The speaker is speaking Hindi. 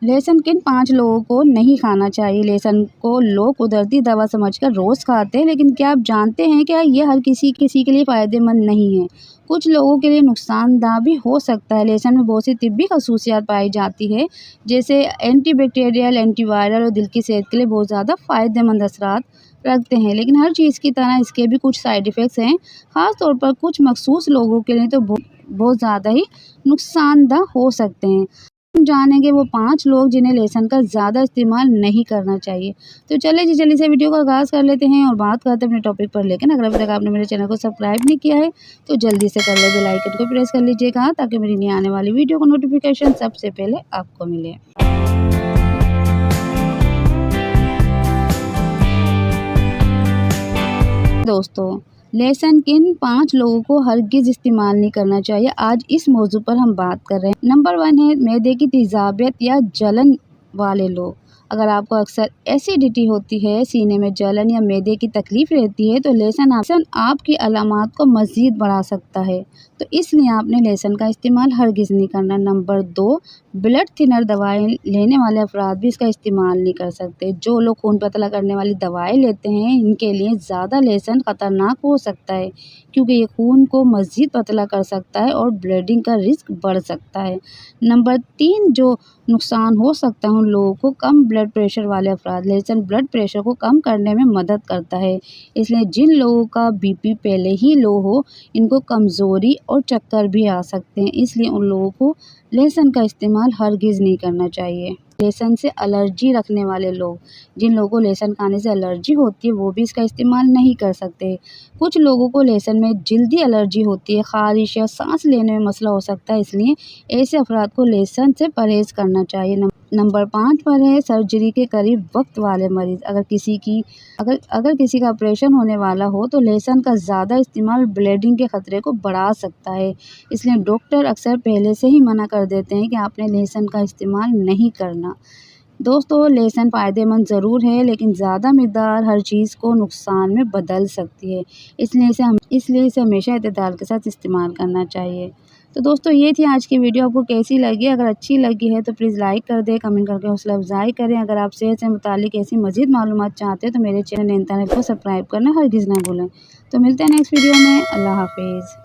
लहसुन किन 5 लोगों को नहीं खाना चाहिए। लहसुन को लोग कुदरती दवा समझकर रोज़ खाते हैं, लेकिन क्या आप जानते हैं क्या ये हर किसी के लिए फ़ायदेमंद नहीं है। कुछ लोगों के लिए नुकसानदायक भी हो सकता है। लहसुन में बहुत सी तिब्बी खसूसियात पाई जाती है, जैसे एंटीबैक्टीरियल, एंटीवायरल और दिल की सेहत के लिए बहुत ज़्यादा फ़ायदेमंद असरात रखते हैं। लेकिन हर चीज़ की तरह इसके भी कुछ साइड इफ़ेक्ट्स हैं। ख़ास तौर पर कुछ मखसूस लोगों के लिए तो बहुत ज़्यादा ही नुकसानदायक हो सकते हैं। हम जानेंगे वो 5 लोग जिन्हें लहसुन का ज़्यादा इस्तेमाल नहीं करना चाहिए। तो चलिए जी जल्दी से वीडियो का आगाज़ कर लेते हैं और बात करते हैं अपने टॉपिक पर। लेकिन अगर अभी तक आपने मेरे चैनल को सब्सक्राइब नहीं किया है तो जल्दी से कर ले, बेल आइकन को प्रेस कर लीजिएगा ताकि मेरी नई आने वाली वीडियो का नोटिफिकेशन सबसे पहले आपको मिले। दोस्तों, लहसुन किन 5 लोगों को हरगिज़ इस्तेमाल नहीं करना चाहिए, आज इस मौजू पर हम बात कर रहे हैं। नंबर 1 है मैदे की तेज़ाबियत या जलन वाले लोग। अगर आपको अक्सर एसिडिटी होती है, सीने में जलन या मैदे की तकलीफ़ रहती है तो लहसुन आपकी अलामात को मज़ीद बढ़ा सकता है, तो इसलिए आपने लहसुन का इस्तेमाल हरगिज़ नहीं करना। नंबर 2, ब्लड थिनर दवाएं लेने वाले अफराद भी इसका इस्तेमाल नहीं कर सकते। जो लोग खून पतला करने वाली दवाएं लेते हैं, इनके लिए ज़्यादा लहसुन ख़तरनाक हो सकता है, क्योंकि ये खून को मज़ीद पतला कर सकता है और ब्लीडिंग का रिस्क बढ़ सकता है। नंबर 3, जो नुकसान हो सकता है उन लोगों को, कम ब्लड प्रेशर वाले अफराद। लहसुन ब्लड प्रेशर को कम करने में मदद करता है, इसलिए जिन लोगों का बीपी पहले ही लो हो, इनको कमज़ोरी और चक्कर भी आ सकते हैं, इसलिए उन लोगों को लहसुन का इस्तेमाल हरगिज़ नहीं करना चाहिए। लहसुन से एलर्जी रखने वाले लोग, जिन लोगों को लहसुन खाने से एलर्जी होती है वो भी इसका इस्तेमाल नहीं कर सकते। कुछ लोगों को लहसुन में जल्दी एलर्जी होती है, ख़ारिश या सांस लेने में मसला हो सकता है, इसलिए ऐसे अफराद को लहसुन से परहेज़ करना चाहिए। नंबर 5 पर है सर्जरी के करीब वक्त वाले मरीज़। अगर किसी का ऑपरेशन होने वाला हो तो लहसुन का ज़्यादा इस्तेमाल ब्लीडिंग के ख़तरे को बढ़ा सकता है, इसलिए डॉक्टर अक्सर पहले से ही मना कर देते हैं कि आपने लहसुन का इस्तेमाल नहीं करना। दोस्तों, लहसुन फ़ायदेमंद ज़रूर है, लेकिन ज़्यादा मिक़दार हर चीज़ को नुकसान में बदल सकती है, इसलिए इसे हमेशा एतदाल के साथ इस्तेमाल करना चाहिए। तो दोस्तों, ये थी आज की वीडियो। आपको कैसी लगी? अगर अच्छी लगी है तो प्लीज़ लाइक कर दें, कमेंट करके हौसला अफ़ज़ाई करें। अगर आप सेहत से मुताल्लिक़ ऐसी मज़ीद मालूमात चाहते हैं तो मेरे चैनल को सब्सक्राइब करना हरगिज़ ना भूलें। तो मिलते हैं नेक्स्ट वीडियो में। अल्लाह हाफ़िज़।